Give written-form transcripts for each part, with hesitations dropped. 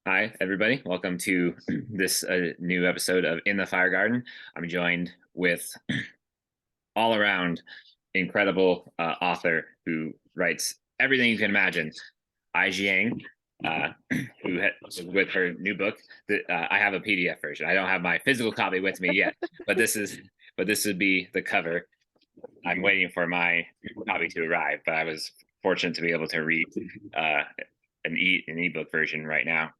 Hi, everybody. Welcome to this new episode of In the Fire Garden. I'm joined with all around incredible author who writes everything you can imagine, Jiang, uh, with her new book. I have a PDF version. I don't have my physical copy with me yet, but this would be the cover. I'm waiting for my copy to arrive, but I was fortunate to be able to read uh, an ebook version right now.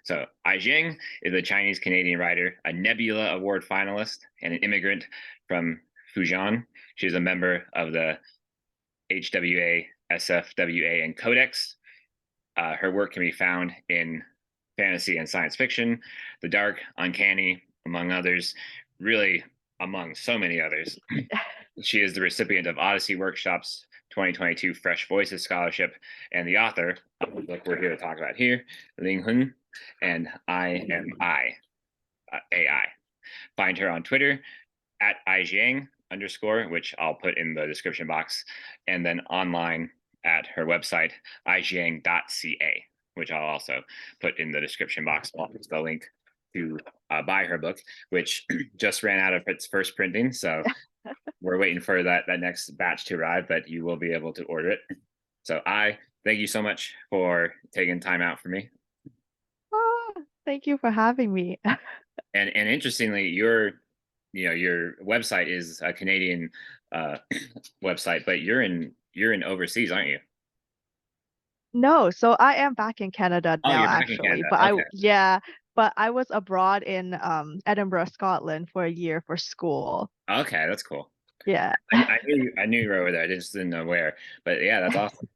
So, Ai Jiang is a Chinese Canadian writer, a Nebula Award finalist, and an immigrant from Fujian. She is a member of the HWA, SFWA, and Codex. Her work can be found in fantasy and science fiction, the dark, uncanny, among others, really among so many others. She is the recipient of Odyssey Workshop's 2022 Fresh Voices Scholarship and the author of the book we're here to talk about here, Linghun and I Am AI. Find her on Twitter at @ijiang_, which I'll put in the description box, and then online at her website, ijiang.ca, which I'll also put in the description box. I'll put the link to buy her book, which just ran out of its first printing. So we're waiting for that next batch to arrive, but you will be able to order it. So I thank you so much for taking time out for me. Oh, thank you for having me. And interestingly, your website is a Canadian uh, website, but you're in overseas, aren't you? No, so I am back in Canada Oh, now you're back in actually, Canada. but Okay. but I was abroad in Edinburgh, Scotland for a year for school. Okay, that's cool. Yeah. I knew you were over there. I just didn't know where. But yeah, that's awesome.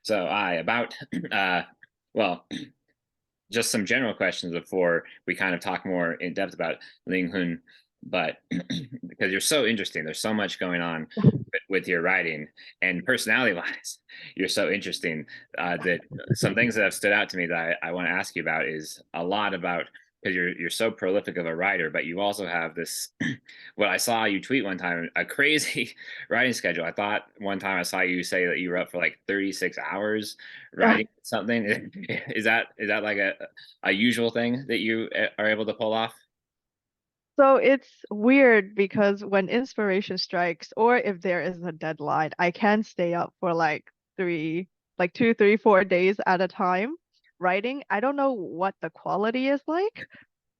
So I about uh well, just some general questions before we kind of talk more in depth about Ling Hun, but because you're so interesting, there's so much going on with your writing and personality wise, you're so interesting that some things that have stood out to me that I want to ask you about is a lot about because you're so prolific of a writer, but you also have this what I saw you tweet one time, a crazy writing schedule. I thought one time I saw you say that you were up for like 36 hours writing something. Is that like a usual thing that you are able to pull off? So it's weird because when inspiration strikes, or if there is a deadline, I can stay up for like 2, 3, 4 days at a time writing. I don't know what the quality is like,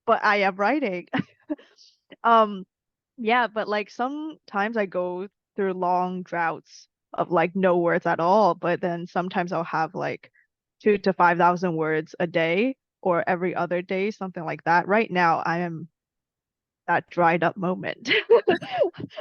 but I am writing. Um, yeah, but like sometimes I go through long droughts of like no words at all, but then sometimes I'll have like 2 to 5,000 words a day or every other day, something like that. Right now, I am that dried up moment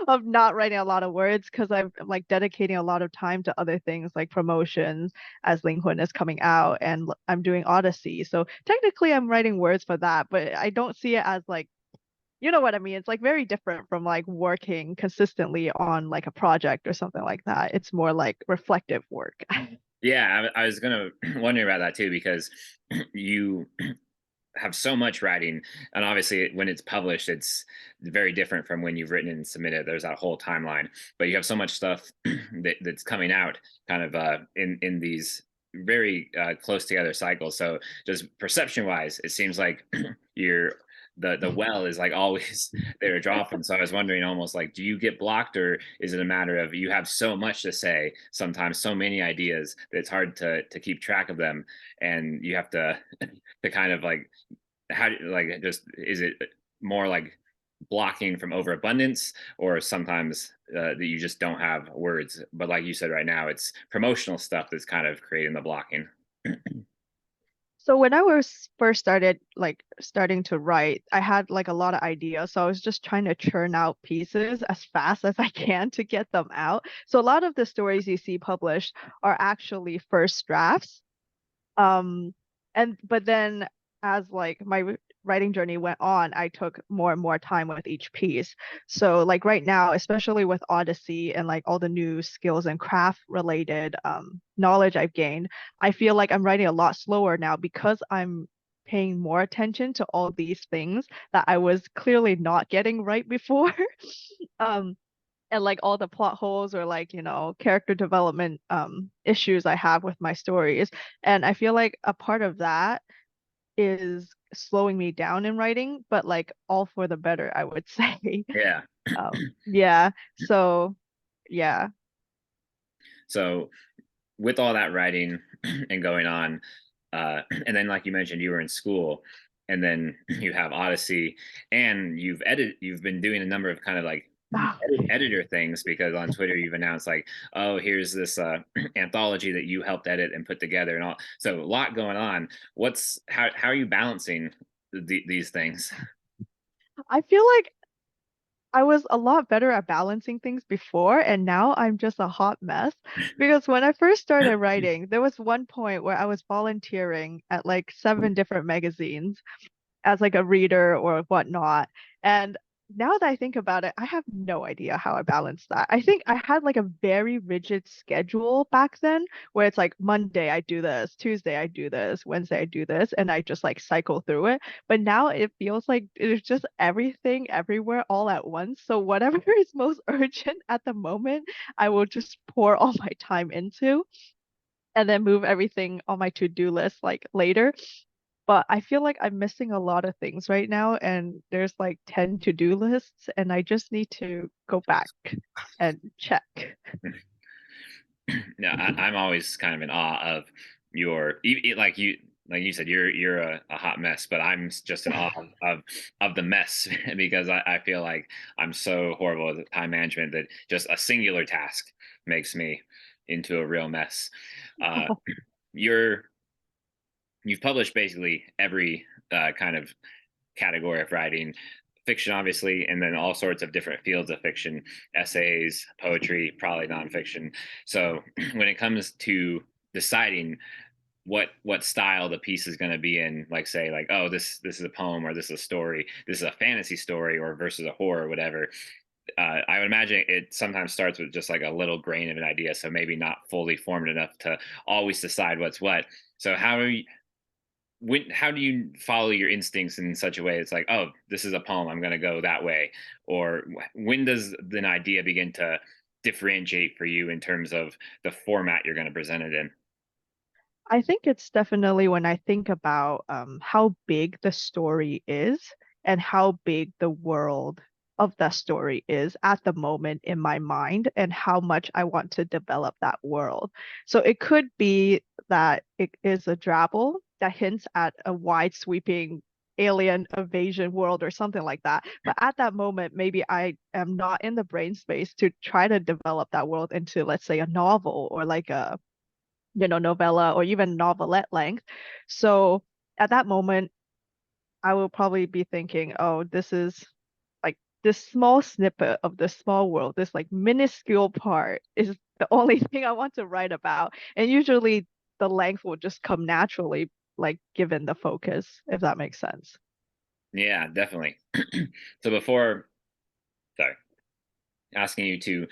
of not writing a lot of words because I'm like dedicating a lot of time to other things like promotions as Linghun is coming out and I'm doing Odyssey. So technically I'm writing words for that, but I don't see it as like you know what I mean? It's like very different from like working consistently on like a project or something like that. It's more like reflective work. Yeah, I was gonna wonder about that too because you have so much writing, and obviously when it's published, it's very different from when you've written and submitted. There's that whole timeline, but you have so much stuff that's coming out, kind of in these very close together cycles. So just perception wise, it seems like you're the well is like always there to draw from. So I was wondering almost like, do you get blocked, or is it a matter of you have so much to say, sometimes so many ideas that it's hard to keep track of them, and you have to kind of like how do like just is it more like blocking from overabundance, or sometimes that you just don't have words, but like you said, right now it's promotional stuff that's kind of creating the blocking. So when I was first started like starting to write, I had like a lot of ideas. So I was just trying to churn out pieces as fast as I can to get them out. So a lot of the stories you see published are actually first drafts. Um, and but then as like my writing journey went on, I took more and more time with each piece. So like right now, especially with Odyssey and like all the new skills and craft related knowledge I've gained, I feel like I'm writing a lot slower now because I'm paying more attention to all these things that I was clearly not getting right before. Um, and like all the plot holes or like, character development issues I have with my stories. And I feel like a part of that is slowing me down in writing, but like all for the better, I would say. Yeah. Yeah. So yeah. So with all that writing and going on, and then like you mentioned, you were in school, and then you have Odyssey, and you've been doing a number of kind of like editor things because on Twitter you've announced like, oh, here's this anthology that you helped edit and put together and all. So a lot going on. How are you balancing these things? I feel like I was a lot better at balancing things before, and now I'm just a hot mess. Because when I first started writing, there was one point where I was volunteering at like 7 different magazines as like a reader or whatnot. And now that I think about it, I have no idea how I balanced that. I think I had like a very rigid schedule back then where it's like Monday I do this, Tuesday I do this, Wednesday I do this, and I just like cycle through it. But now it feels like it's just everything everywhere all at once. So whatever is most urgent at the moment, I will just pour all my time into and then move everything on my to-do list like later. But I feel like I'm missing a lot of things right now, and there's like 10 to-do lists, and I just need to go back and check. Yeah, I'm always kind of in awe of like you said, you're a hot mess, but I'm just in awe of the mess because I feel like I'm so horrible at time management that just a singular task makes me into a real mess. Uh, you're you've published basically every kind of category of writing, fiction obviously, and then all sorts of different fields of fiction, essays, poetry, probably nonfiction. So when it comes to deciding what style the piece is going to be in, like say like, oh, this is a poem, or this is a story, this is a fantasy story, or versus a horror or whatever, I would imagine it sometimes starts with just like a little grain of an idea, so maybe not fully formed enough to always decide what's what. So how do you follow your instincts in such a way it's like, oh, this is a poem, I'm going to go that way? Or when does an idea begin to differentiate for you in terms of the format you're going to present it in? I think it's definitely when I think about how big the story is and how big the world of that story is at the moment in my mind and how much I want to develop that world. So it could be that it is a drabble that hints at a wide sweeping alien invasion world or something like that. But at that moment, maybe I am not in the brain space to try to develop that world into, let's say, a novel or like a novella or even novelette length. So at that moment, I will probably be thinking, oh, this is like this small snippet of the small world, this like minuscule part is the only thing I want to write about. And usually the length will just come naturally, like given the focus, if that makes sense. Yeah, definitely. So before, sorry, asking you to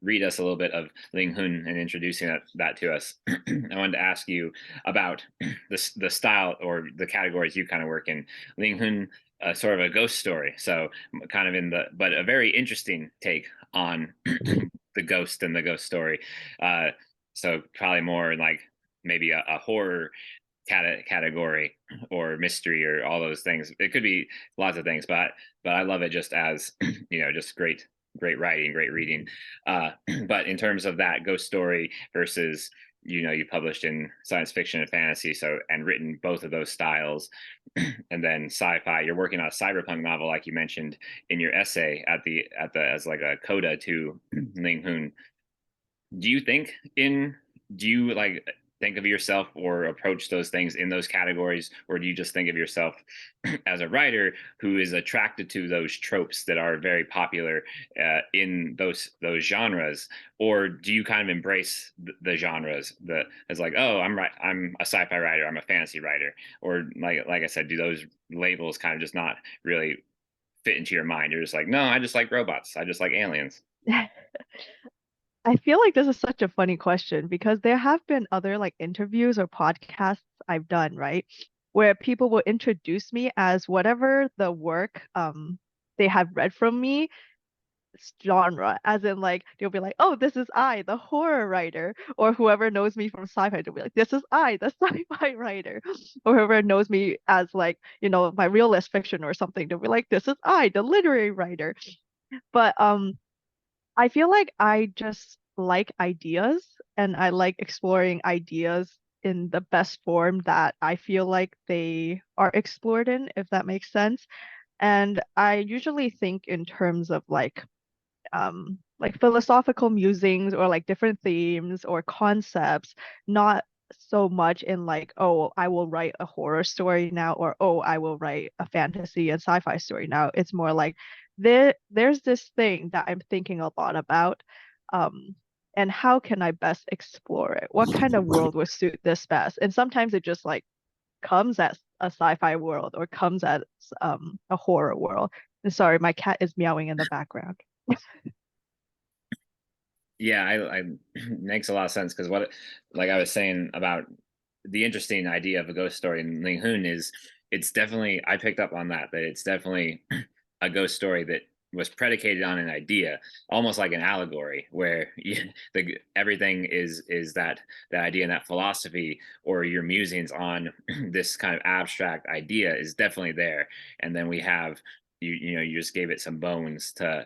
read us a little bit of Linghun and introducing that to us, I wanted to ask you about the style or the categories you kind of work in. Linghun, sort of a ghost story, so kind of in the but a very interesting take on the ghost and the ghost story. Uh, so probably more in like maybe a horror category or mystery or all those things. It could be lots of things, but I love it just as just great writing, great reading. Uh, but in terms of that ghost story versus you published in science fiction and fantasy, so and written both of those styles, and then sci-fi. You're working on a cyberpunk novel, like you mentioned in your essay at the as like a coda to Ling Hoon. Do you think in do you like think of yourself or approach those things in those categories, or do you just think of yourself as a writer who is attracted to those tropes that are very popular in those genres, or do you kind of embrace the genres the as like, oh, I'm a sci-fi writer, I'm a fantasy writer, or like I said, do those labels kind of just not really fit into your mind? You're just like, no, I just like robots, I just like aliens. I feel like this is such a funny question because there have been other like interviews or podcasts I've done, right? Where people will introduce me as whatever the work they have read from me genre, as in like they'll be like, oh, this is I, the horror writer, or whoever knows me from sci-fi, they'll be like, this is I, the sci-fi writer, or whoever knows me as like, my realist fiction or something, they'll be like, this is I, the literary writer. But I feel like I just like ideas and I like exploring ideas in the best form that I feel like they are explored in, if that makes sense. And I usually think in terms of like philosophical musings or like different themes or concepts, not so much in like, oh, I will write a horror story now, or oh, I will write a fantasy and sci-fi story now. It's more like there's this thing that I'm thinking a lot about. And how can I best explore it? What kind of world would suit this best? And sometimes it just like comes as a sci-fi world or comes as a horror world. And sorry, my cat is meowing in the background. Yeah, I makes a lot of sense because like I was saying about the interesting idea of a ghost story in Linghun is it's definitely I picked up on that it's definitely a ghost story that was predicated on an idea, almost like an allegory, where everything is that idea and that philosophy or your musings on this kind of abstract idea is definitely there, and then we have you just gave it some bones to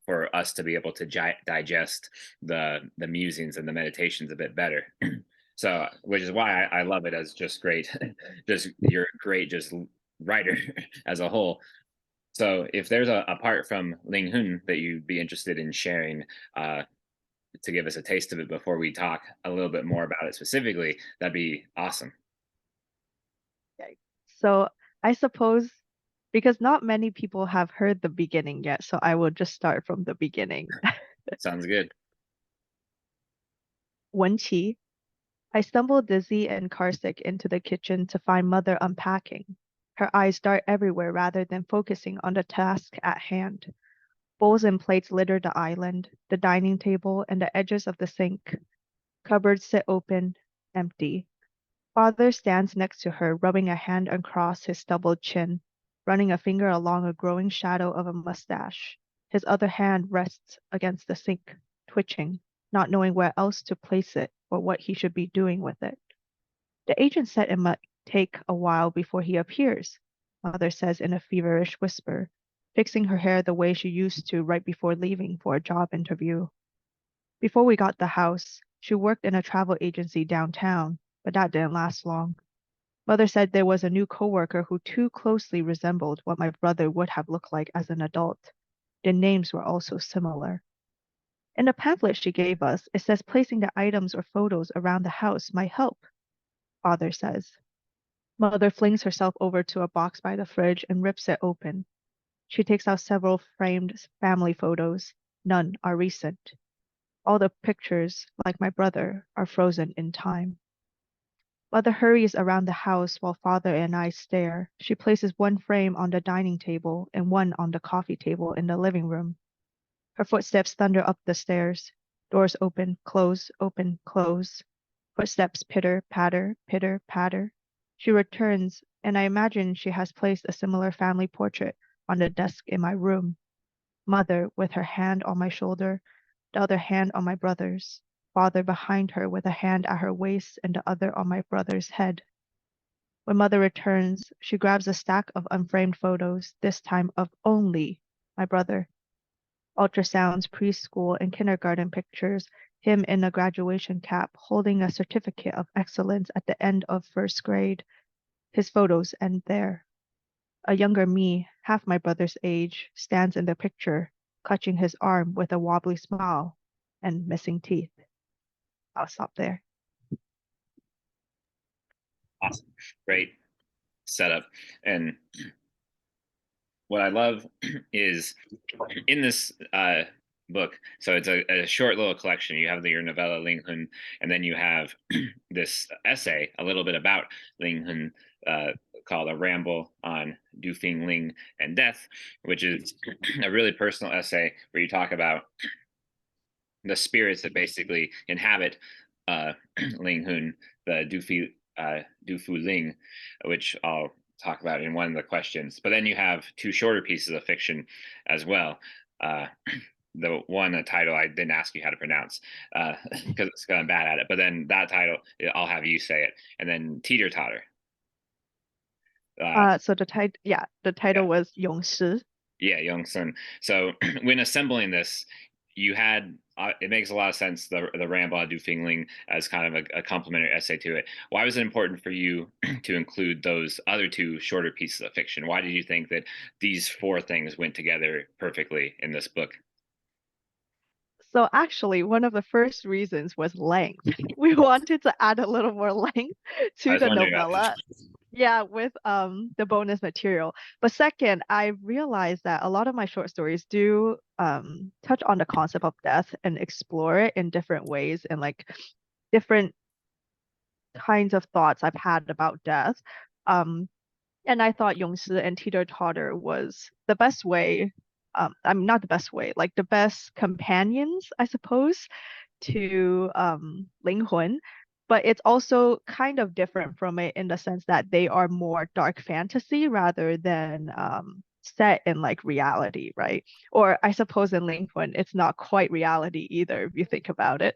for us to be able to digest the musings and the meditations a bit better. So, which is why I love it as just great, just you're a great just writer as a whole. So, if there's a part from Ling Hun that you'd be interested in sharing, uh, to give us a taste of it before we talk a little bit more about it specifically, that'd be awesome. Okay. So I suppose because not many people have heard the beginning yet, so I will just start from the beginning. Sounds good. Wenqi, I stumbled dizzy and carsick into the kitchen to find mother unpacking. Her eyes dart everywhere rather than focusing on the task at hand. Bowls and plates litter the island, the dining table, and the edges of the sink. Cupboards sit open, empty. Father stands next to her, rubbing a hand across his stubbled chin, running a finger along a growing shadow of a mustache. His other hand rests against the sink, twitching, not knowing where else to place it or what he should be doing with it. The agent said it might take a while before he appears, Mother says in a feverish whisper, fixing her hair the way she used to right before leaving for a job interview. Before we got the house, she worked in a travel agency downtown, but that didn't last long. Mother said there was a new coworker who too closely resembled what my brother would have looked like as an adult. Their names were also similar. In the pamphlet she gave us, it says placing the items or photos around the house might help, Father says. Mother flings herself over to a box by the fridge and rips it open. She takes out several framed family photos. None are recent. All the pictures, like my brother, are frozen in time. Mother hurries around the house while father and I stare. She places one frame on the dining table and one on the coffee table in the living room. Her footsteps thunder up the stairs. Doors open, close. Footsteps pitter, patter, pitter, patter. She returns, and I imagine she has placed a similar family portrait on the desk in my room. Mother, with her hand on my shoulder, the other hand on my brother's. Father behind her with a hand at her waist and the other on my brother's head. When mother returns, she grabs a stack of unframed photos, this time of only my brother. Ultrasounds, preschool, and kindergarten pictures, him in a graduation cap holding a certificate of excellence at the end of first grade. His photos end there. A younger me, half my brother's age, stands in the picture, clutching his arm with a wobbly smile and missing teeth. I'll stop there. Awesome. Great setup. And what I love is in this book, so it's a short little collection. You have your novella Linghun, and then you have this essay, a little bit about Linghun, uh, called "A Ramble on Dufing Ling and Death," which is a really personal essay where you talk about the spirits that basically inhabit Linghun, the Dufu Ling, which I'll talk about in one of the questions. But then you have two shorter pieces of fiction as well. uh, the one title I didn't ask you how to pronounce because I'm bad at it. But then that title, I'll have you say it, and then teeter totter. Uh, So the yeah, title was 勇士. yeah, Young Sun. So when assembling this, you had it makes a lot of sense the Rambo du Fingling as kind of a complementary essay to it. Why was it important for you to include those other two shorter pieces of fiction? Why did you think that these four things went together perfectly in this book? So actually, one of the first reasons was length. We wanted to add a little more length I to was the wondering about this. novella. Yeah, with the bonus material. But second, I realized that a lot of my short stories do touch on the concept of death and explore it in different ways and like different kinds of thoughts I've had about death. Um, and I thought Yongshi and Teeter Totter was the best way. I'm not the best way, like the best companions, I suppose, to Linghun, but it's also kind of different from it in the sense that they are more dark fantasy rather than set in like reality, right? Or I suppose in Linghun, it's not quite reality either if you think about it.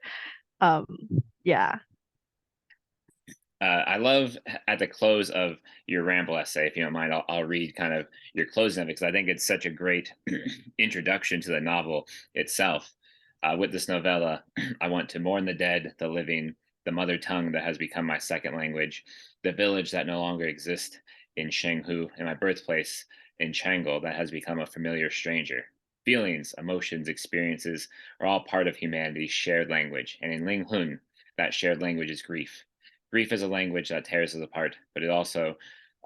Um, yeah. I love at the close of your ramble essay, if you don't mind, I'll read kind of your closing of it because I think it's such a great introduction to the novel itself. With this novella, I want to mourn the dead, the living, the mother tongue that has become my second language, the village that no longer exists in Shenghu, and my birthplace in Chang'o that has become a familiar stranger. Feelings, emotions, experiences are all part of humanity's shared language, and in Linghun, that shared language is grief. Grief is a language that tears us apart, but it also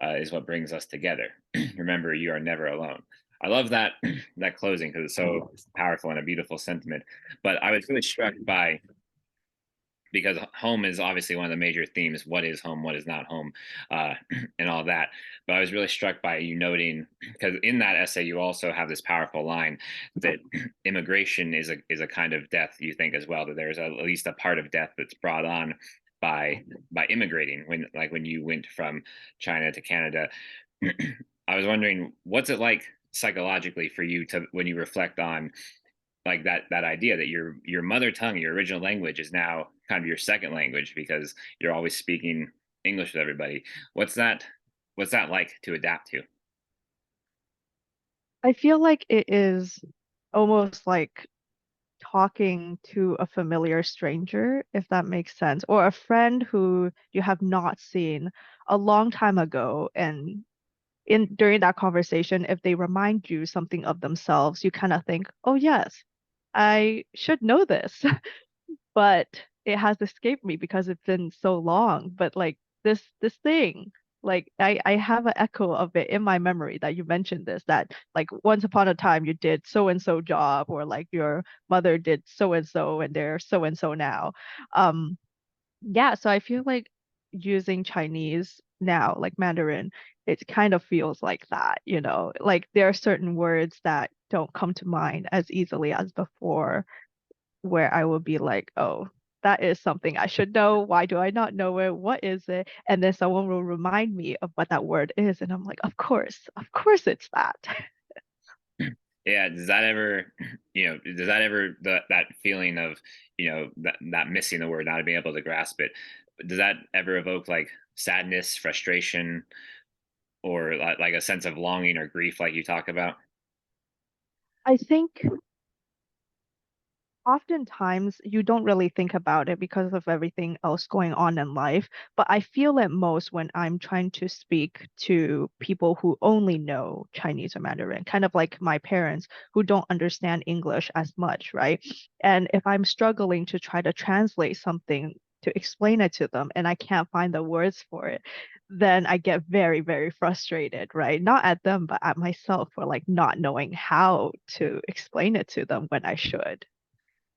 is what brings us together. Remember, you are never alone. I love that that closing because it's so powerful and a beautiful sentiment. But I was really struck by because home is obviously one of the major themes. What is home? What is not home? Uh, and all that. But I was really struck by you noting because in that essay you also have this powerful line that immigration is a kind of death. You think as well that there's at least a part of death that's brought on by immigrating when you went from China to Canada. I was wondering what's it like psychologically for you to when you reflect on like that idea that your mother tongue, your original language is now kind of your second language because you're always speaking English with everybody. What's that like to adapt to? I feel like it is almost like talking to a familiar stranger, if that makes sense, or a friend who you have not seen a long time ago. And in during that conversation, if they remind you something of themselves, you kind of think, oh, yes, I should know this, but it has escaped me because it's been so long. But like this thing, like I have an echo of it in my memory that you mentioned this, that like once upon a time you did so and so job, or like your mother did so and they're so and so now. Um, yeah, so I feel like using Chinese now, like Mandarin, it kind of feels like that, you know, like there are certain words that don't come to mind as easily as before, where I will be like, oh, that is something I should know. Why do I not know it? What is it? And then someone will remind me of what that word is. And I'm like, of course it's that. Yeah, does that ever, does that ever that feeling of, that missing the word, not being able to grasp it, does that ever evoke like sadness, frustration, or like a sense of longing or grief, like you talk about? I think oftentimes you don't really think about it because of everything else going on in life, but I feel it most when I'm trying to speak to people who only know Chinese or Mandarin, kind of like my parents who don't understand English as much, right? And if I'm struggling to try to translate something to explain it to them and I can't find the words for it, then I get very, very frustrated, right? Not at them, but at myself for like not knowing how to explain it to them when I should.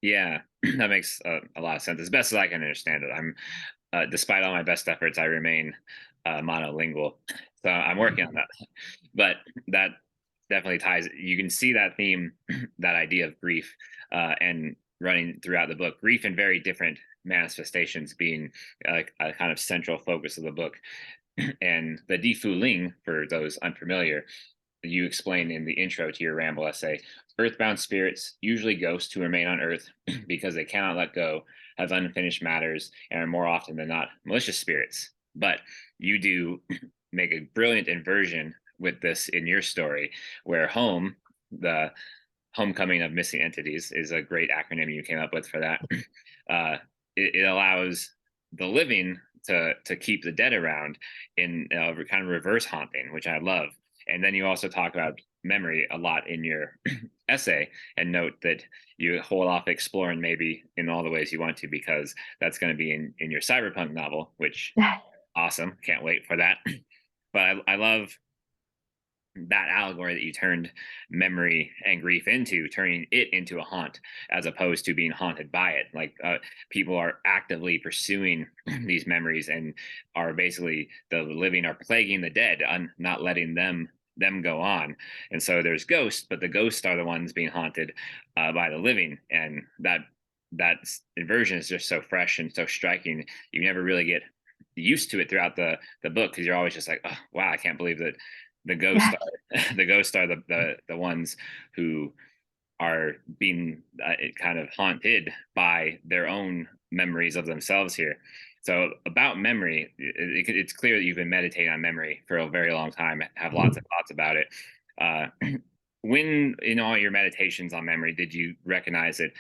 Yeah, that makes a lot of sense. As best as I can understand it, despite all my best efforts, I remain monolingual. So I'm working on that. But that definitely ties. You can see that theme, that idea of grief, and running throughout the book. Grief in very different manifestations being a kind of central focus of the book. And the Di Fu Ling, for those unfamiliar, you explain in the intro to your ramble essay, earthbound spirits, usually ghosts who remain on Earth because they cannot let go, have unfinished matters, and are more often than not malicious spirits. But you do make a brilliant inversion with this in your story, where home, the homecoming of missing entities, is a great acronym you came up with for that. It allows the living to keep the dead around in kind of reverse haunting, which I love. And then you also talk about memory a lot in your essay, and note that you hold off exploring maybe in all the ways you want to, because that's going to be in your cyberpunk novel, which awesome, can't wait for that. But I love that allegory that you turned memory and grief into, turning it into a haunt as opposed to being haunted by it. Like people are actively pursuing these memories, and are basically, the living are plaguing the dead on not letting them go on. And so there's ghosts, but the ghosts are the ones being haunted by the living. And that inversion is just so fresh and so striking. You never really get used to it throughout the book, because you're always just like, oh wow, I can't believe that the ghosts Yes. are the ghosts are the ones who are being kind of haunted by their own memories of themselves here. So about memory, it's clear that you've been meditating on memory for a very long time, have lots of thoughts about it. Uh, when in all your meditations on memory, did you recognize that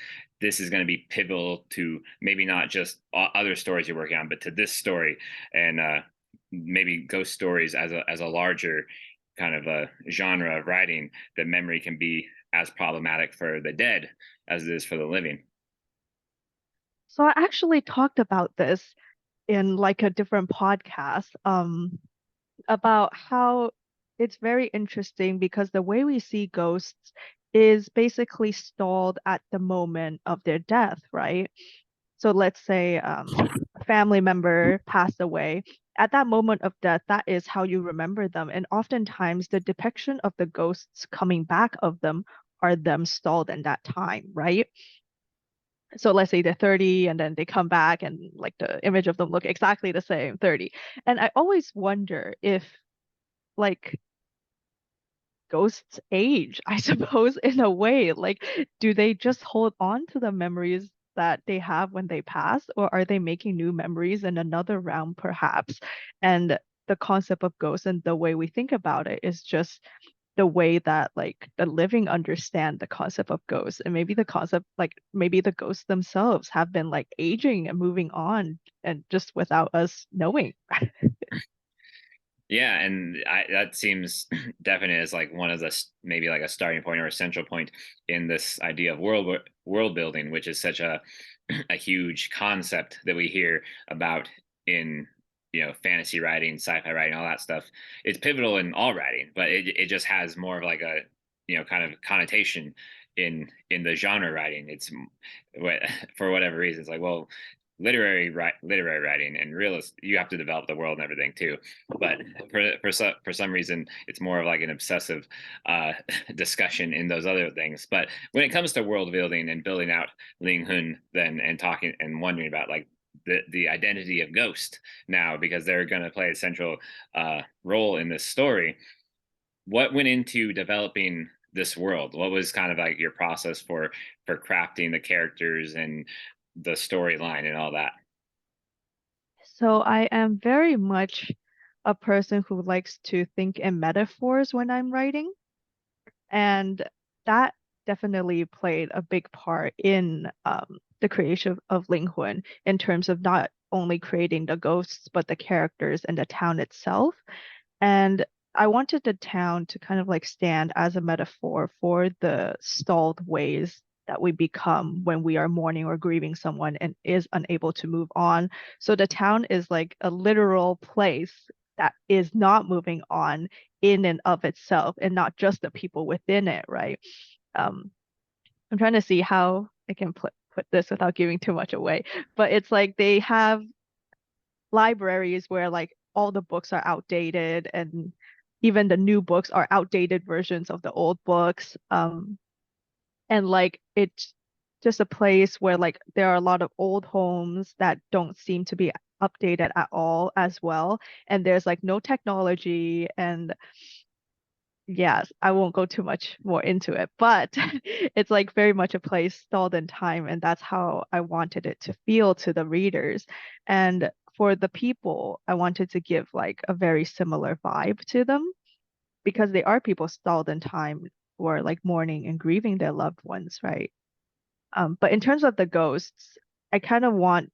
this is going to be pivotal to maybe not just other stories you're working on, but to this story, and maybe ghost stories as a larger kind of a genre of writing, that memory can be as problematic for the dead as it is for the living? So I actually talked about this in like a different podcast, about how it's very interesting because the way we see ghosts is basically stalled at the moment of their death, right? So let's say a family member passed away. At that moment of death, that is how you remember them. And oftentimes, the depiction of the ghosts coming back of them are them stalled in that time, right? So let's say they're 30 and then they come back and like the image of them look exactly the same, 30. And I always wonder if like ghosts age, I suppose, in a way. Like, do they just hold on to the memories that they have when they pass, or are they making new memories in another realm, perhaps? And the concept of ghosts and the way we think about it is just the way that like the living understand the concept of ghosts. And maybe the concept, like maybe the ghosts themselves have been like aging and moving on and just without us knowing. Yeah, and that seems definite as like one of the maybe like a starting point or a central point in this idea of world building, which is such a a huge concept that we hear about in fantasy writing, sci-fi writing, all that stuff. It's pivotal in all writing, but it just has more of like a kind of connotation in the genre writing. It's for whatever reason, it's like, well, literary writing and realist, you have to develop the world and everything too, but for some reason it's more of like an obsessive uh discussion in those other things. But when it comes to world building and building out Linghun, then, and talking and wondering about like the identity of Ghost now, because they're going to play a central role in this story, what went into developing this world? What was kind of like your process for crafting the characters and the storyline and all that? So I am very much a person who likes to think in metaphors when I'm writing. And that definitely played a big part in the creation of Linghun in terms of not only creating the ghosts, but the characters and the town itself. And I wanted the town to kind of like stand as a metaphor for the stalled ways that we become when we are mourning or grieving someone and is unable to move on. So the town is like a literal place that is not moving on in and of itself and not just the people within it, right? Um, I'm trying to see how I can put this without giving too much away, but it's like they have libraries where like all the books are outdated and even the new books are outdated versions of the old books. And like it's just a place where like there are a lot of old homes that don't seem to be updated at all as well. And there's like no technology and yes, I won't go too much more into it, but it's like very much a place stalled in time, and that's how I wanted it to feel to the readers. And for the people, I wanted to give like a very similar vibe to them because they are people stalled in time who are like mourning and grieving their loved ones, right? But in terms of the ghosts, I kind of wanted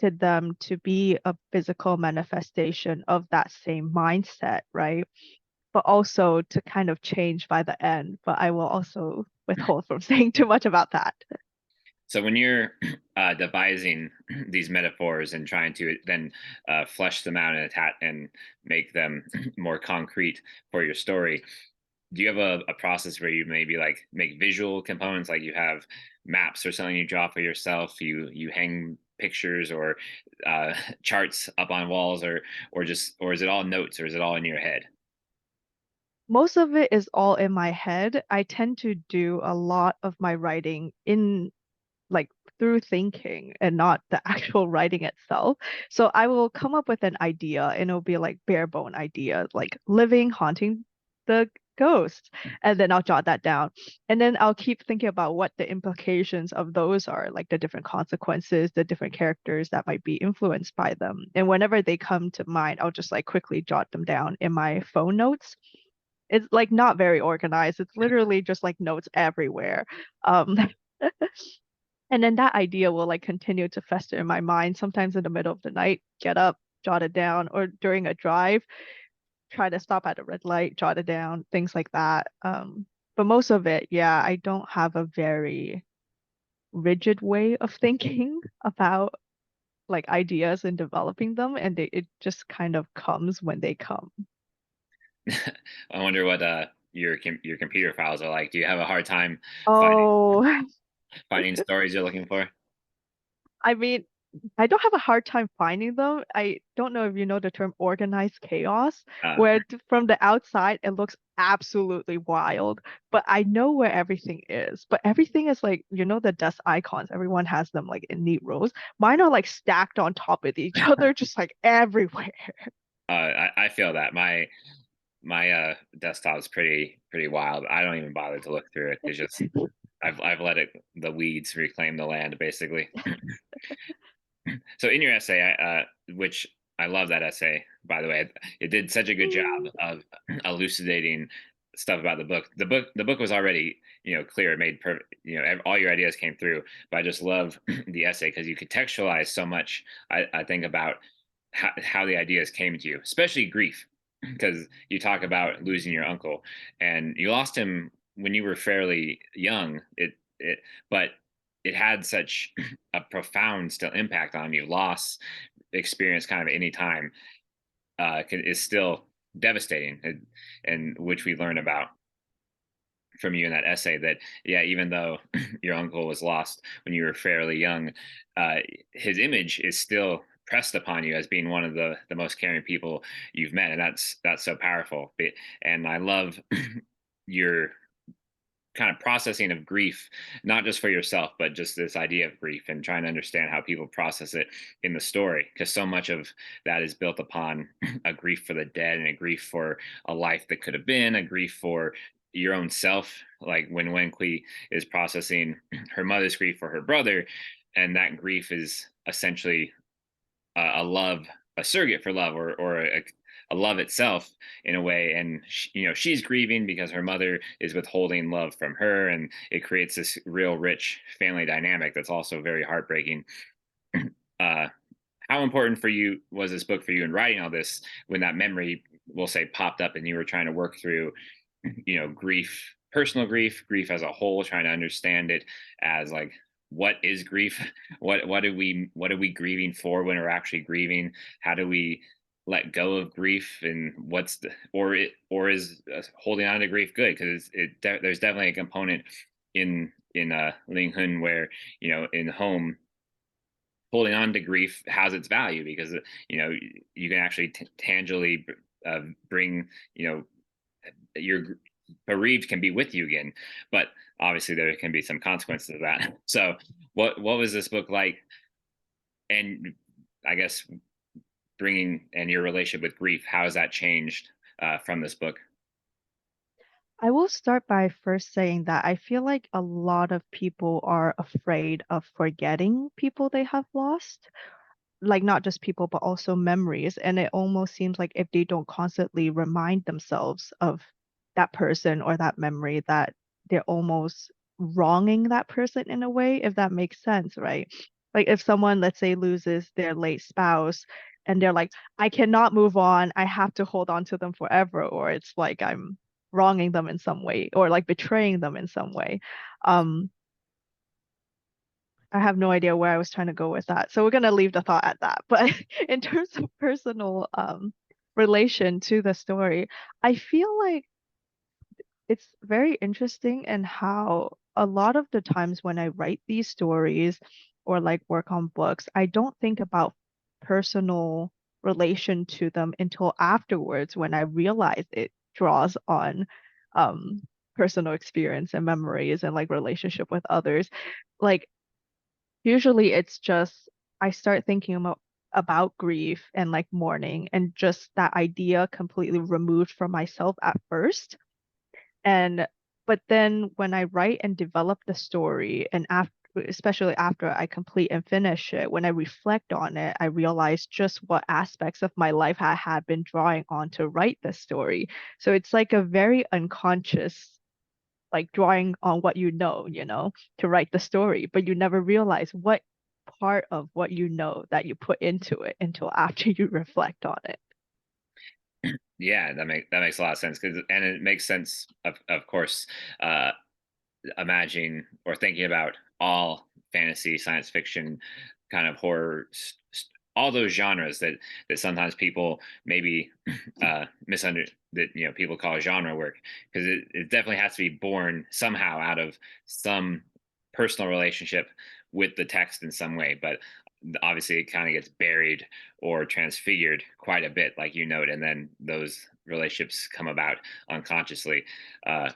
them to be a physical manifestation of that same mindset, right? But also to kind of change by the end. But I will also withhold from saying too much about that. So when you're devising these metaphors and trying to then flesh them out and and make them more concrete for your story, do you have a process where you maybe like make visual components, like you have maps or something you draw for yourself, you hang pictures or charts up on walls, or is it all notes, or is it all in your head? Most of it is all in my head. I tend to do a lot of my writing in like through thinking and not the actual writing itself. So I will come up with an idea and it'll be like bare bone idea, like living, haunting the ghosts. And then I'll jot that down. And then I'll keep thinking about what the implications of those are, like the different consequences, the different characters that might be influenced by them. And whenever they come to mind, I'll just like quickly jot them down in my phone notes. It's like not very organized. It's literally just like notes everywhere. Um, And then that idea will like continue to fester in my mind, sometimes in the middle of the night, get up, jot it down, or during a drive, try to stop at a red light, jot it down, things like that. But most of it, yeah, I don't have a very rigid way of thinking about like ideas and developing them, and it just kind of comes when they come. I wonder what your computer files are like. Do you have a hard time finding Oh, finding stories you're looking for? I mean, I don't have a hard time finding them. I don't know if you know the term organized chaos, Uh, where from the outside it looks absolutely wild, but I know where everything is. But everything is like, you know, the desk icons, everyone has them like in neat rows. Mine are like stacked on top of each other, just like everywhere. I feel that my desktop is pretty wild. I don't even bother to look through it. It's just I've let it the weeds reclaim the land, basically. So in your essay, which I love that essay, by the way, it did such a good job of elucidating stuff about the book. The book was already, clear. It made perfect, all your ideas came through. But I just love the essay because you contextualize so much. I think about how the ideas came to you, especially grief, because you talk about losing your uncle, and you lost him when you were fairly young. It but it had such a profound still impact on you. Loss experience kind of any time is still devastating, and which we learn about from you in that essay, that yeah, even though your uncle was lost when you were fairly young, uh, his image is still pressed upon you as being one of the most caring people you've met, and that's so powerful. And I love your kind of processing of grief, not just for yourself, but just this idea of grief and trying to understand how people process it in the story. Because so much of that is built upon a grief for the dead and a grief for a life that could have been, a grief for your own self. Like when Wenqui is processing her mother's grief for her brother, and that grief is essentially a love, a surrogate for love, or a love itself in a way. And she's grieving because her mother is withholding love from her, and it creates this real rich family dynamic that's also very heartbreaking. uh, how important for you was this book for you in writing all this, when that memory, we'll say, popped up and you were trying to work through, grief, personal grief as a whole, trying to understand it as like, what is grief? What are we grieving for when we're actually grieving? How do we let go of grief? And or is holding on to grief good? Because there's definitely a component in Linghun where, in home, holding on to grief has its value, because you can actually tangibly bring, your bereaved can be with you again. But obviously there can be some consequences of that. So what was this book like, and I guess bringing and your relationship with grief, how has that changed from this book? I will start by first saying that I feel like a lot of people are afraid of forgetting people they have lost, like not just people, but also memories. And it almost seems like if they don't constantly remind themselves of that person or that memory, that they're almost wronging that person in a way, if that makes sense, right? Like if someone, let's say, loses their late spouse and they're like, I cannot move on, I have to hold on to them forever, or it's like I'm wronging them in some way or like betraying them in some way. Um, I have no idea where I was trying to go with that. So we're gonna leave the thought at that. But in terms of personal relation to the story, I feel like it's very interesting in how a lot of the times when I write these stories or like work on books, I don't think about personal relation to them until afterwards when I realize it draws on um personal experience and memories and like relationship with others. Like usually it's just I start thinking about grief and like mourning and just that idea completely removed from myself at first. And but then when I write and develop the story and after especially after I complete and finish it, when I reflect on it, I realize just what aspects of my life I had been drawing on to write the story. So it's like a very unconscious like drawing on what you know, to write the story, but you never realize what part of what you know that you put into it until after you reflect on it. Yeah, that makes a lot of sense, because and it makes sense, of course, uh imagining or thinking about all fantasy, science fiction, kind of horror, all those genres that sometimes people maybe misunder that people call genre work, because it definitely has to be born somehow out of some personal relationship with the text in some way, but obviously it kind of gets buried or transfigured quite a bit, like you note, and then those relationships come about unconsciously. uh,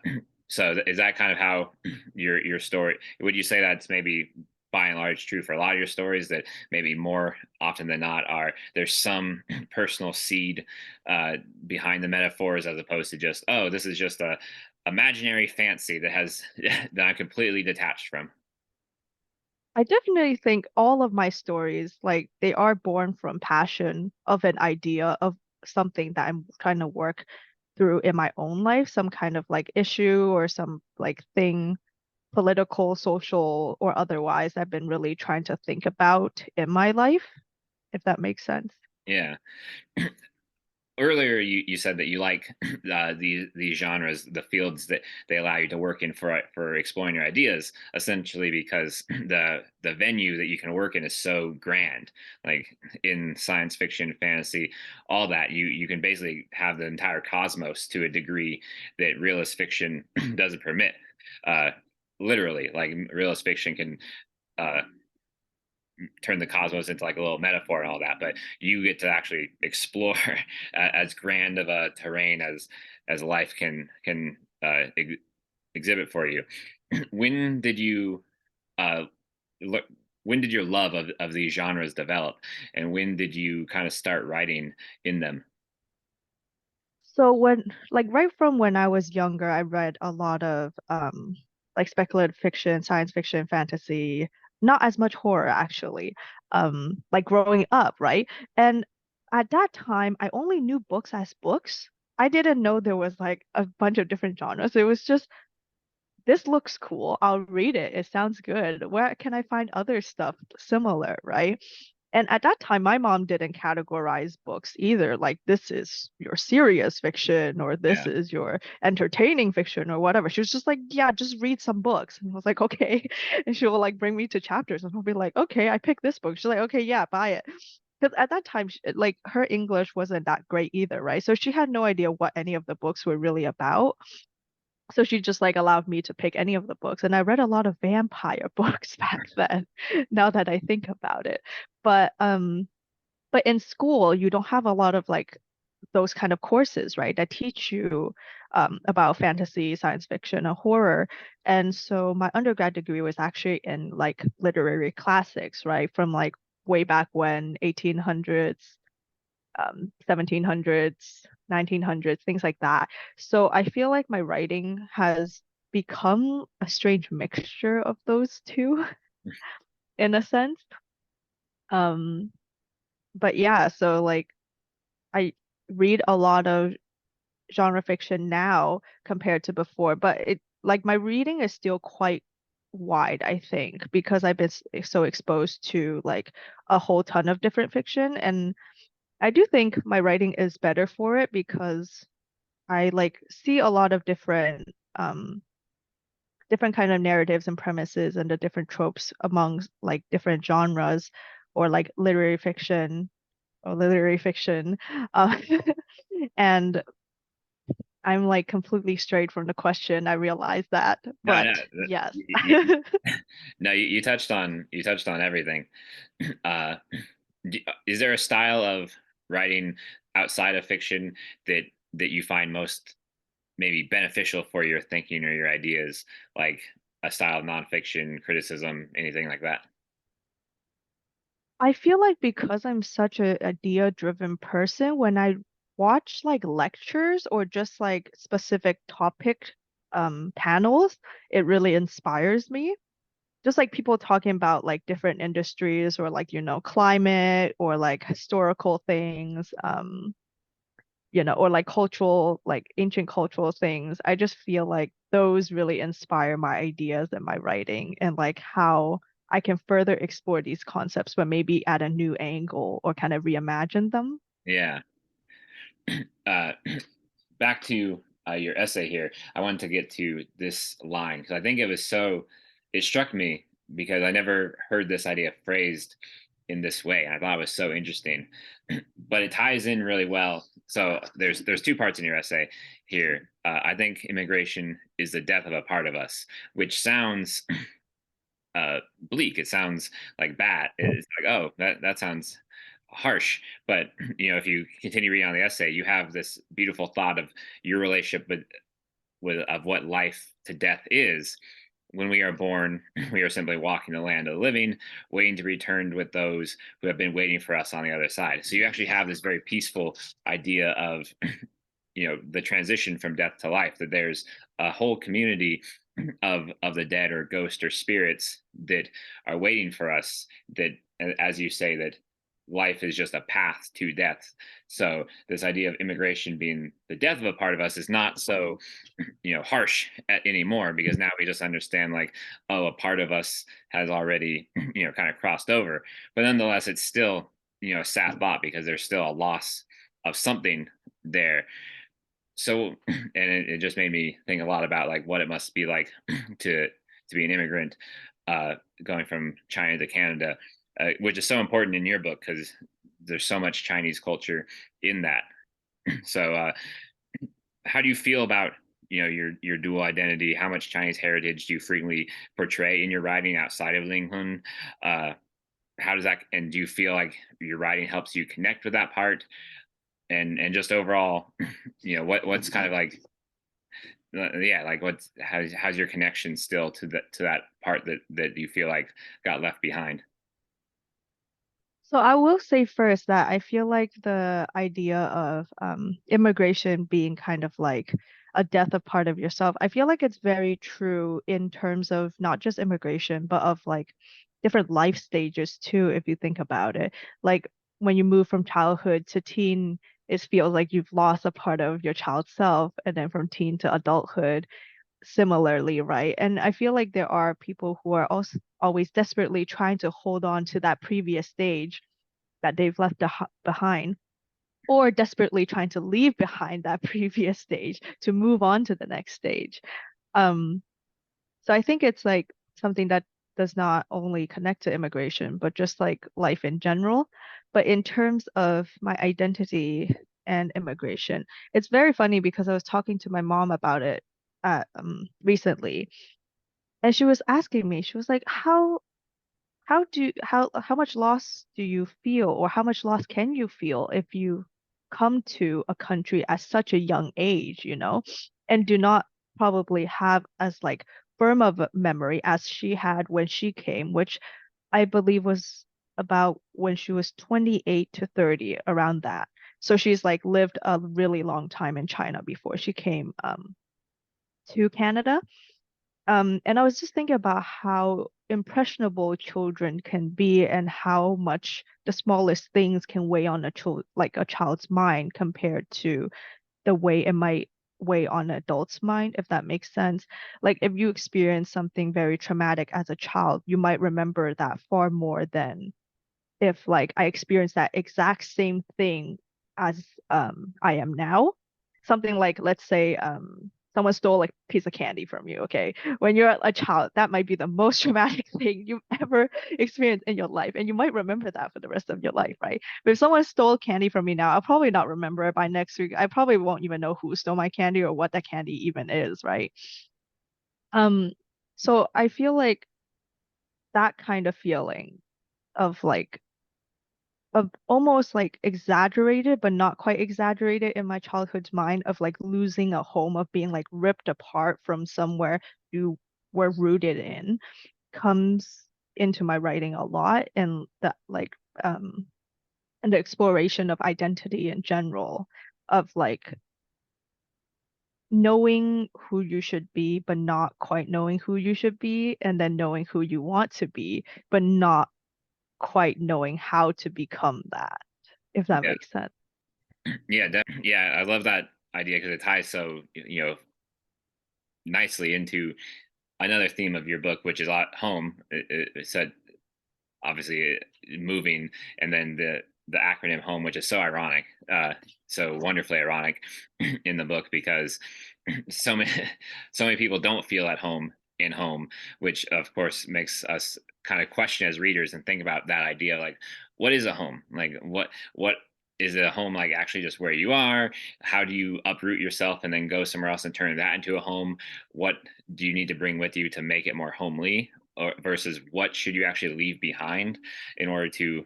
so is that kind of how your story? Would you say that's maybe by and large true for a lot of your stories, that maybe more often than not are there's some personal seed uh, behind the metaphors, as opposed to just, oh, this is just a imaginary fancy that has that I'm completely detached from? I definitely think all of my stories, like they are born from passion of an idea of something that I'm trying to work through in my own life, some kind of like issue or some like thing, political, social, or otherwise, I've been really trying to think about in my life, if that makes sense. Yeah. Earlier you said that you like these genres, the fields that they allow you to work in for exploring your ideas, essentially because the venue that you can work in is so grand. Like in science fiction, fantasy, all that, you can basically have the entire cosmos to a degree that realist fiction doesn't permit. uh Literally, like realist fiction can uh turn the cosmos into like a little metaphor and all that, but you get to actually explore as grand of a terrain as life can exhibit for you. When did you uh look when did your love of these genres develop, and when did you kind of start writing in them? So when like right from when I was younger, I read a lot of like speculative fiction, science fiction, fantasy, not as much horror actually. Like growing up, right? And at that time, I only knew books as books. I didn't know there was like a bunch of different genres. It was just this looks cool. I'll read it. It sounds good. Where can I find other stuff similar, right? And at that time, my mom didn't categorize books either. Like, this is your serious fiction or this Yeah. is your entertaining fiction or whatever. She was just like, yeah, just read some books. And I was like, okay. And she will like bring me to chapters and I'll be like, okay, I picked this book. She's like, okay, yeah, buy it. Because at that time, like her English wasn't that great either, right? So she had no idea what any of the books were really about. So she just like allowed me to pick any of the books. And I read a lot of vampire books back then, now that I think about it. But but in school, you don't have a lot of like those kind of courses, right, that teach you about fantasy, science fiction, and horror. And so my undergrad degree was actually in like literary classics, right, from like way back when, 1800s. 1700s, 1900s, things like that. So I feel like my writing has become a strange mixture of those two in a sense. Um, but yeah, so like I read a lot of genre fiction now compared to before, but it like my reading is still quite wide, I think, because I've been so exposed to like a whole ton of different fiction, and I do think my writing is better for it because I like see a lot of different kind of narratives and premises and the different tropes among like different genres or like literary fiction. Uh, and I'm like completely straight from the question. I realize that, No, no, but yes. no. You you touched on everything. Uh, is there a style of writing outside of fiction that you find most maybe beneficial for your thinking or your ideas, like a style of nonfiction, criticism, anything like that? I feel like because I'm such a idea-driven person, when I watch like lectures or just like specific topic panels, it really inspires me. Just like people talking about like different industries or like, climate or like historical things, or like cultural, like ancient cultural things. I just feel like those really inspire my ideas and my writing and like how I can further explore these concepts, but maybe at a new angle or kind of reimagine them. Yeah. Uh, back to your essay here. I wanted to get to this line because I think it struck me because I never heard this idea phrased in this way. And I thought it was so interesting, but it ties in really well. So there's two parts in your essay here. I think immigration is the death of a part of us, which sounds bleak. It sounds like bad. It's like, oh, that sounds harsh. But if you continue reading on the essay, you have this beautiful thought of your relationship with of what life to death is. When we are born, we are simply walking the land of the living, waiting to be returned with those who have been waiting for us on the other side. So you actually have this very peaceful idea of the transition from death to life, that there's a whole community of the dead or ghosts or spirits that are waiting for us, that as you say, that life is just a path to death. So this idea of immigration being the death of a part of us is not so harsh anymore, because now we just understand, like, oh, a part of us has already kind of crossed over. But nonetheless, it's still a sad thought, because there's still a loss of something there. So and it just made me think a lot about like what it must be like to be an immigrant, going from China to Canada, which is so important in your book because there's so much Chinese culture in that. So how do you feel about your dual identity? How much Chinese heritage do you frequently portray in your writing outside of Linghun? uh, how does that, and do you feel like your writing helps you connect with that part, and just overall, what's kind of like, yeah, like how's your connection still to that part that you feel like got left behind? So I will say first that I feel like the idea of immigration being kind of like a death of part of yourself, I feel like it's very true in terms of not just immigration, but of like different life stages too, if you think about it. Like when you move from childhood to teen, it feels like you've lost a part of your child self, and then from teen to adulthood, similarly, right? And I feel like there are people who are also always desperately trying to hold on to that previous stage that they've left behind, or desperately trying to leave behind that previous stage to move on to the next stage. Um, so I think it's like something that does not only connect to immigration, but just like life in general. But in terms of my identity and immigration, it's very funny because I was talking to my mom about it recently, and she was asking me, she was like, how much loss do you feel, or how much loss can you feel if you come to a country at such a young age, and do not probably have as like firm of a memory as she had when she came, which I believe was about when she was 28 to 30, around that. So she's like lived a really long time in China before she came to Canada. And I was just thinking about how impressionable children can be and how much the smallest things can weigh on a child's mind compared to the way it might weigh on an adult's mind, if that makes sense. Like if you experience something very traumatic as a child, you might remember that far more than if like I experienced that exact same thing as I am now. Something like, let's say someone stole like a piece of candy from you, okay? When you're a child, that might be the most traumatic thing you've ever experienced in your life, and you might remember that for the rest of your life, right? But if someone stole candy from me now, I'll probably not remember it by next week. I probably won't even know who stole my candy or what that candy even is, right? Um, so I feel like that kind of feeling of like of almost like exaggerated, but not quite exaggerated in my childhood's mind of like losing a home, of being like ripped apart from somewhere you were rooted in, comes into my writing a lot, and that like and the exploration of identity in general, of like knowing who you should be, but not quite knowing who you should be, and then knowing who you want to be, but not quite knowing how to become that, if that Yeah, makes sense. yeah, I love that idea because it ties so nicely into another theme of your book, which is at home. It said obviously moving, and then the acronym home, which is so ironic, so wonderfully ironic in the book because so many so many people don't feel at home in home, which of course makes us kind of question as readers and think about that idea, like what is a home, like what is a home, like actually just where you are? How do you uproot yourself and then go somewhere else and turn that into a home? What do you need to bring with you to make it more homely, or versus what should you actually leave behind in order to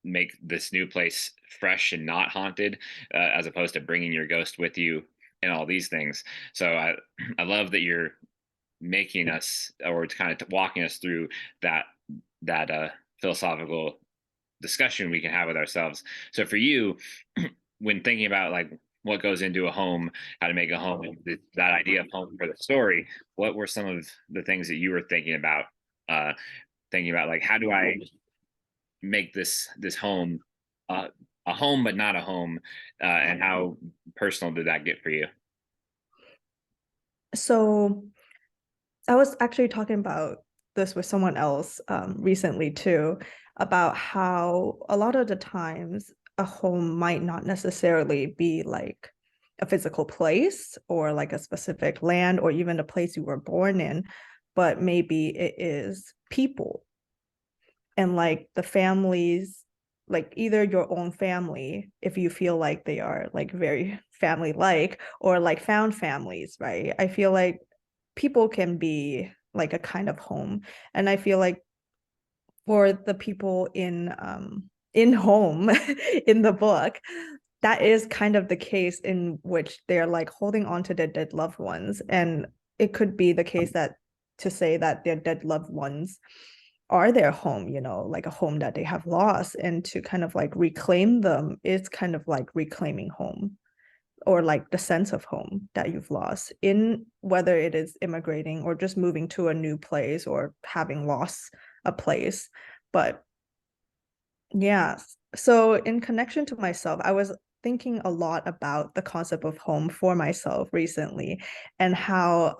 make this new place fresh and not haunted, as opposed to bringing your ghost with you and all these things. So I love that you're making us, or kind of walking us through that philosophical discussion we can have with ourselves. So for you, when thinking about like what goes into a home, how to make a home, that idea of home for the story, what were some of the things that you were uh, thinking about, like how do I make this home uh, a home but not a home, and how personal did that get for you? So I was actually talking about this with someone else recently too, about how a lot of the times a home might not necessarily be like a physical place or like a specific land or even a place you were born in, but maybe it is people and like the families, like either your own family, if you feel like they are like very family like, or like found families, right? I feel like people can be like a kind of home. And I feel like for the people in home in the book, that is kind of the case in which they're like holding on to their dead loved ones. And it could be the case that to say that their dead loved ones are their home, you know, like a home that they have lost, and to kind of like reclaim them is kind of like reclaiming home, or like the sense of home that you've lost, in whether it is immigrating or just moving to a new place or having lost a place. But yeah, so in connection to myself, I was thinking a lot about the concept of home for myself recently, and how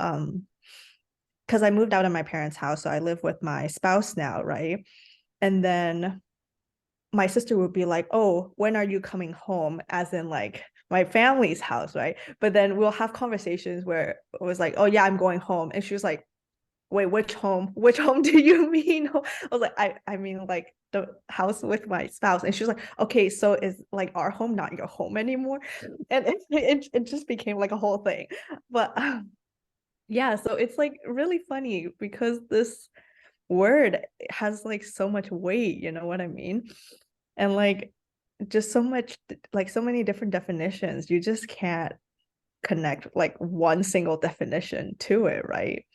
because I moved out of my parents' house, so I live with my spouse now, right? And then my sister would be like, "Oh, when are you coming home?" As in like my family's house, right? But then we'll have conversations where it was like, "Oh yeah, I'm going home," and she was like, "Wait, which home? Which home do you mean?" I was like, I mean like the house with my spouse," and she was like, "Okay, so is like our home not your home anymore?" And it just became like a whole thing. But yeah, so it's like really funny because this word has like so much weight, you know what I mean? And like just so much, like so many different definitions, you just can't connect like one single definition to it, right?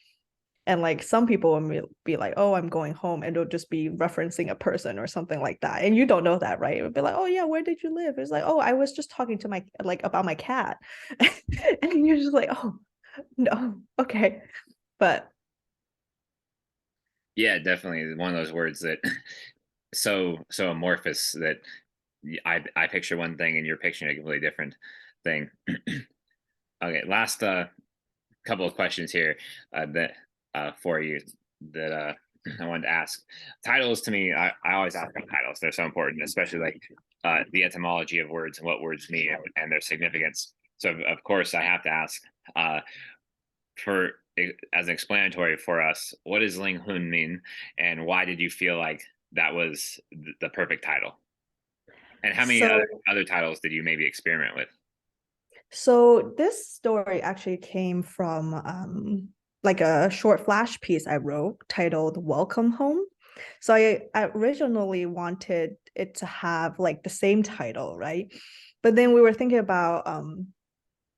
And like some people will be like, oh, I'm going home, and it'll just be referencing a person or something like that. And you don't know that, right? It would be like, oh yeah, where did you live? It's like, oh, I was just talking to my like about my cat. And you're just like, oh no, okay. But Yeah, definitely one of those words that so amorphous that I picture one thing and you're picturing a completely different thing. Okay, last couple of questions here that for you that I wanted to ask. Titles to me, I always ask about titles. They're so important, especially like the etymology of words and what words mean and their significance. So of course I have to ask uh, for as an explanatory for us, what does Linghun mean, and why did you feel like that was the perfect title? And how many so other titles did you maybe experiment with? So this story actually came from like a short flash piece I wrote titled Welcome Home. So I originally wanted it to have like the same title, right? But then we were thinking about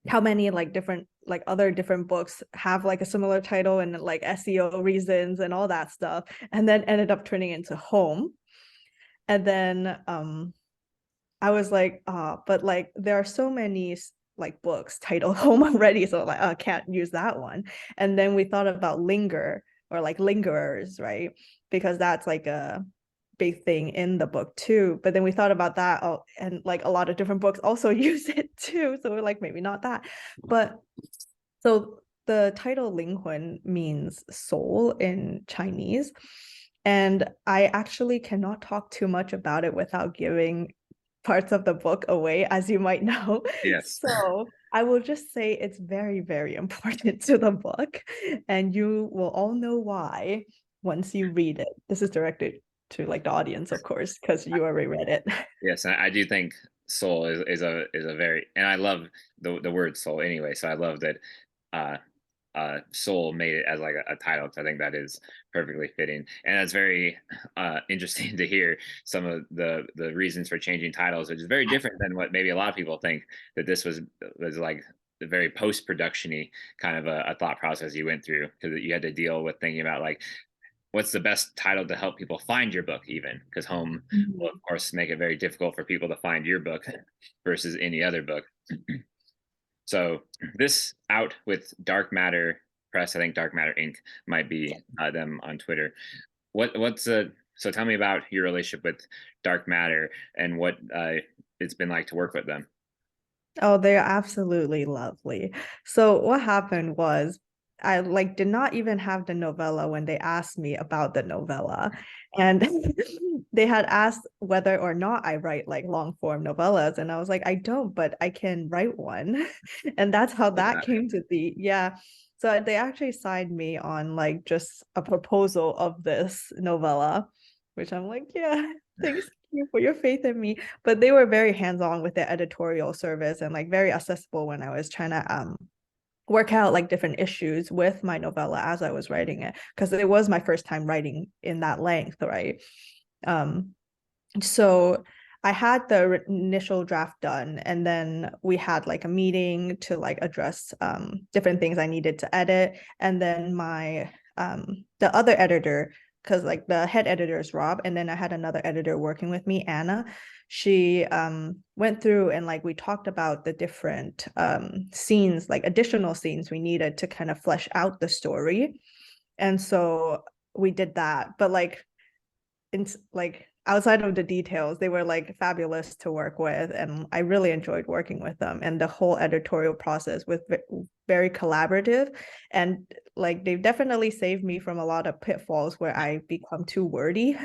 how many like different like other different books have like a similar title and like SEO reasons and all that stuff, and then ended up turning into Home. And then I was like, but like there are so many like books titled Home already, so like I can't use that one. And then we thought about Linger or like Lingerers, right? Because that's like a big thing in the book too. But then we thought about that, oh, and like a lot of different books also use it too. So we're like, maybe not that. But so the title Linghun means soul in Chinese. And I actually cannot talk too much about it without giving parts of the book away, as you might know. Yes. So I will just say it's very, very important to the book. And you will all know why once you read it. This is directed to like the audience, of course, because you already read it. Yes, I do think soul is a very, and I love the word soul anyway. So I love that uh, soul made it as like a title, because I think that is perfectly fitting, and that's very interesting to hear some of the reasons for changing titles, which is very different than what maybe a lot of people think, that this was like the very post productiony kind of a thought process you went through, because you had to deal with thinking about like what's the best title to help people find your book, even because Home will of course make it very difficult for people to find your book versus any other book. So this out with Dark Matter Press. I think Dark Matter Inc. might be them on Twitter. What's so tell me about your relationship with Dark Matter and what it's been like to work with them. Oh, they're absolutely lovely. So what happened was I like did not even have the novella when they asked me about the novella. And they had asked whether or not I write like long form novellas. And I was like, I don't, but I can write one. And that's how that came to be. Yeah. So they actually signed me on like just a proposal of this novella, which I'm like, yeah, thanks you for your faith in me. But they were very hands-on with their editorial service and like very accessible when I was trying to work out like different issues with my novella as I was writing it, because it was my first time writing in that length, right? So I had the initial draft done, and then we had like a meeting to like address different things I needed to edit. And then my the other editor, because like the head editor is Rob, and then I had another editor working with me, Anna. She went through and like we talked about the different scenes, like additional scenes we needed to kind of flesh out the story. And so we did that. But like like outside of the details, they were like fabulous to work with, and I really enjoyed working with them. And the whole editorial process was very collaborative, and like they've definitely saved me from a lot of pitfalls where I become too wordy,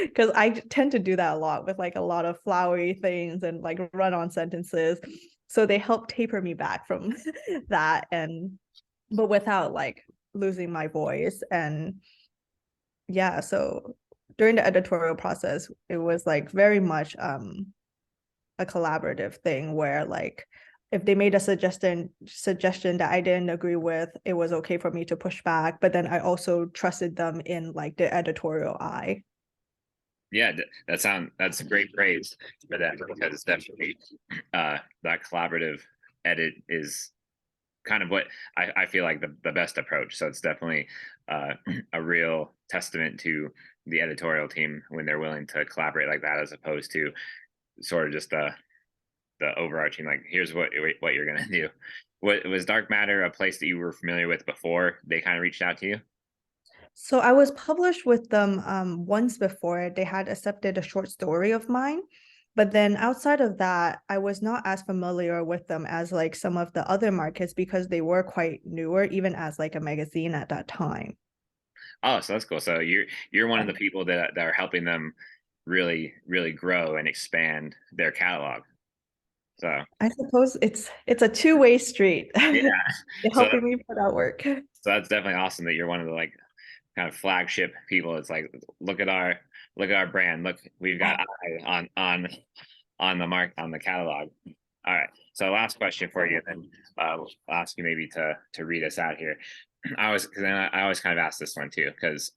because I tend to do that a lot with like a lot of flowery things and like run-on sentences. So they help taper me back from that, and but without like losing my voice. And yeah, so during the editorial process, it was like very much a collaborative thing where like if they made a suggestion that I didn't agree with, it was okay for me to push back. But then I also trusted them in like the editorial eye. Yeah, that's great praise for that, because definitely that collaborative edit is kind of what I feel like the best approach. So it's definitely a real testament to the editorial team when they're willing to collaborate like that, as opposed to sort of just the overarching, like, here's what you're gonna do. What was Dark Matter a place that you were familiar with before they kind of reached out to you? So I was published with them once before. They had accepted a short story of mine. But then outside of that, I was not as familiar with them as like some of the other markets because they were quite newer, even as like a magazine at that time. Oh, so that's cool. So you're one of the people that are helping them really grow and expand their catalog. So I suppose it's a two-way street. yeah, They're so helping me put out work. so that's definitely awesome that you're one of the like kind of flagship people. It's like, look at our brand. Look, we've got eye on the on the catalog. All right. So last question for you, then I'll ask you maybe to read us out here. I always kind of ask this one too, because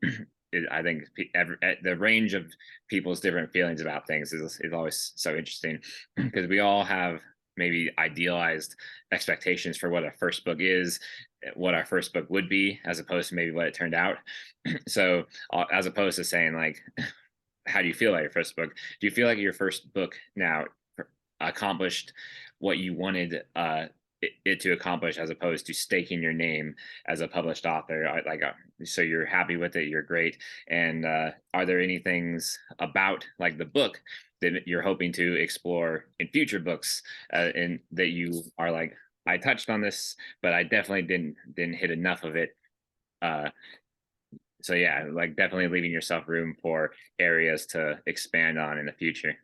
I think the range of people's different feelings about things is always so interesting, because we all have maybe idealized expectations for what a first book is, what our first book would be, as opposed to maybe what it turned out. So as opposed to saying like, how do you feel about your first book? Do you feel like your first book now accomplished what you wanted it to accomplish, as opposed to staking your name as a published author? So you're happy with it, you're great. And are there any things about like the book that you're hoping to explore in future books, and that you are like, I touched on this, but I definitely didn't hit enough of it. So yeah, like definitely leaving yourself room for areas to expand on in the future.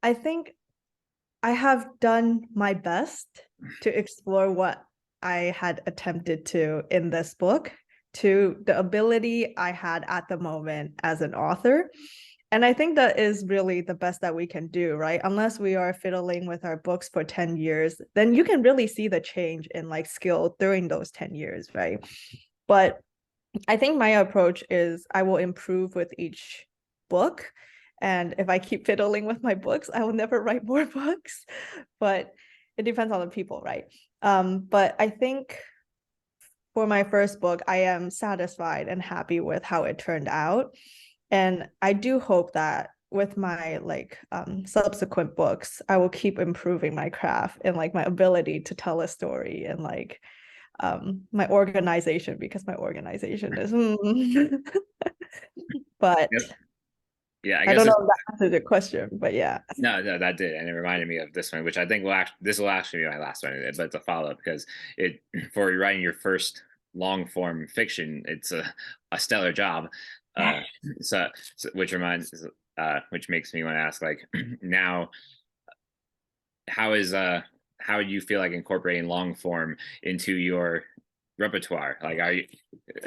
I think I have done my best to explore what I had attempted to in this book to the ability I had at the moment as an author. And I think that is really the best that we can do, right? Unless we are fiddling with our books for 10 years, then you can really see the change in like skill during those 10 years, right? But I think my approach is I will improve with each book. And if I keep fiddling with my books, I will never write more books. But it depends on the people, right? But I think for my first book, I am satisfied and happy with how it turned out. And I do hope that with my like subsequent books, I will keep improving my craft and like my ability to tell a story and like my organization, because my organization is but Yep. Yeah, I I guess don't know if that answered your question, but yeah. no, that did, and it reminded me of this one, which I think this will actually be my last one, but it's a follow up, because it for writing your first long form fiction, it's a stellar job. Uh, so which makes me want to ask, like, now, how is how do you feel like incorporating long form into your repertoire? Like,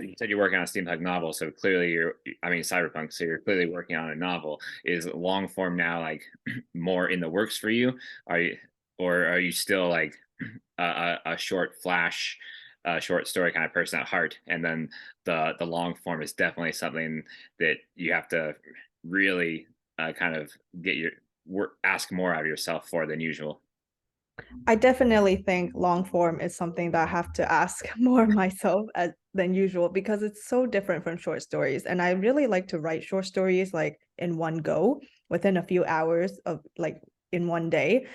you said you're working on a steampunk novel, so clearly I mean cyberpunk, so you're clearly working on a novel. Is long form now like more in the works for you? Or are you still like a short flash, short story kind of person at heart, and then the long form is definitely something that you have to really kind of get your ask more out of yourself for than usual? I definitely think long form is something that I have to ask more myself than usual because it's so different from short stories. And I really like to write short stories like in one go within a few hours of like in one day.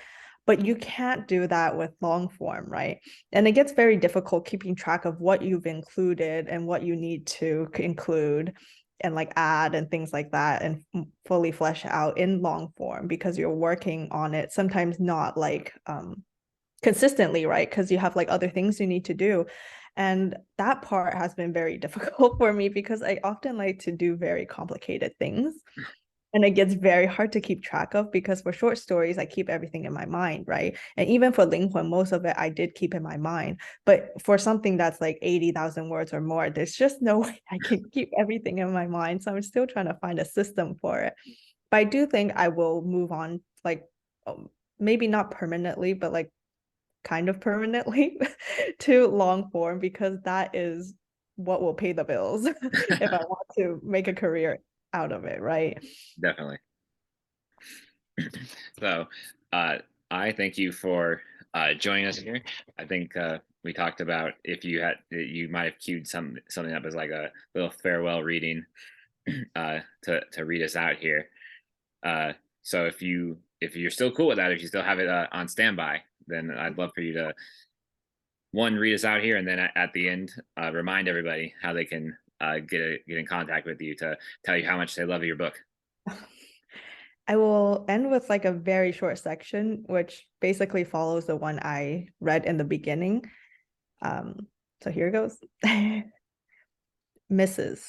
But you can't do that with long form, right? And it gets very difficult keeping track of what you've included and what you need to include and like add and things like that and fully flesh out in long form because you're working on it sometimes not like consistently, right? Because you have like other things you need to do. And that part has been very difficult for me because I often like to do very complicated things. And it gets very hard to keep track of because for short stories, I keep everything in my mind, right? And even for Linghun, most of it I did keep in my mind. But for something that's like 80,000 words or more, there's just no way I can keep everything in my mind. So I'm still trying to find a system for it. But I do think I will move on, like maybe not permanently, but like kind of permanently to long form because that is what will pay the bills if I want to make a career out of it, right? Definitely. So I thank you for joining us here. I think we talked about if you might have queued something up as like a little farewell reading to read us out here. So if you're still cool with that, if you still have it on standby, then I'd love for you to read us out here, and then at the end, remind everybody how they can get in contact with you to tell you how much they love your book. I will end with like a very short section, which basically follows the one I read in the beginning. So here goes. Mrs.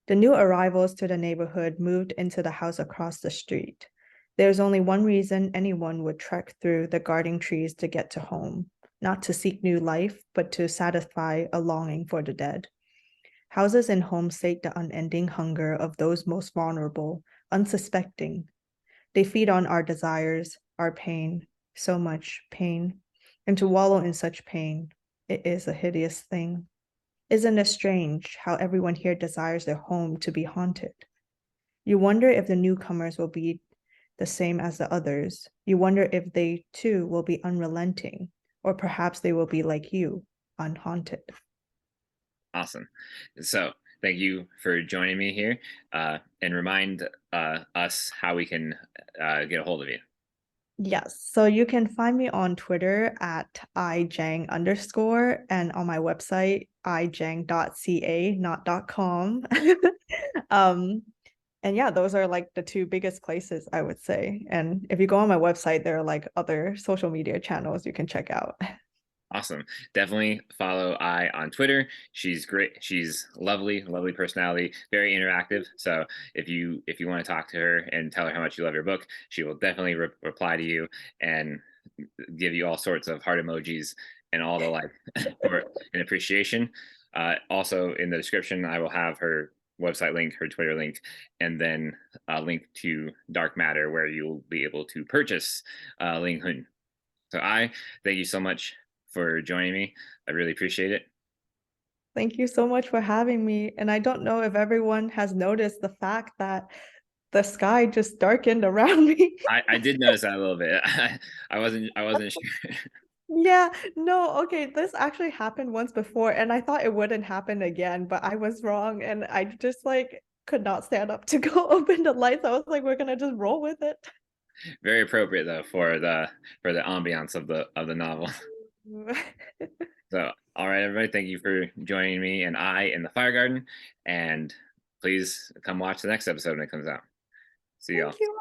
The new arrivals to the neighborhood moved into the house across the street. There's only one reason anyone would trek through the guarding trees to get to home, not to seek new life, but to satisfy a longing for the dead. Houses and homes sate the unending hunger of those most vulnerable, unsuspecting. They feed on our desires, our pain, so much pain. And to wallow in such pain, it is a hideous thing. Isn't it strange how everyone here desires their home to be haunted? You wonder if the newcomers will be the same as the others. You wonder if they too will be unrelenting, or perhaps they will be like you, unhaunted. Awesome. So thank you for joining me here, and remind us how we can get a hold of you. Yes, so you can find me on Twitter at @ijiang_ and on my website ijiang.ca, not .com. And yeah, those are like the two biggest places I would say. And if you go on my website, there are like other social media channels you can check out. Awesome. Definitely follow I on Twitter. She's great. She's lovely personality, very interactive. So if you want to talk to her and tell her how much you love your book, she will definitely reply to you and give you all sorts of heart emojis and all the like for an appreciation. Also in the description, I will have her website link, her Twitter link, and then a link to Dark Matter where you'll be able to purchase Linghun. So I thank you so much for joining me. I really appreciate it. Thank you so much for having me. And I don't know if everyone has noticed the fact that the sky just darkened around me. I did notice that a little bit. I wasn't sure. Yeah, no, okay, this actually happened once before and I thought it wouldn't happen again, but I was wrong and I just like could not stand up to go open the lights. I was like, we're gonna just roll with it. Very appropriate though for the ambiance of the novel. So, all right, everybody, thank you for joining me and I in the Fire Garden, and please come watch the next episode when it comes out. See y'all. Thank you.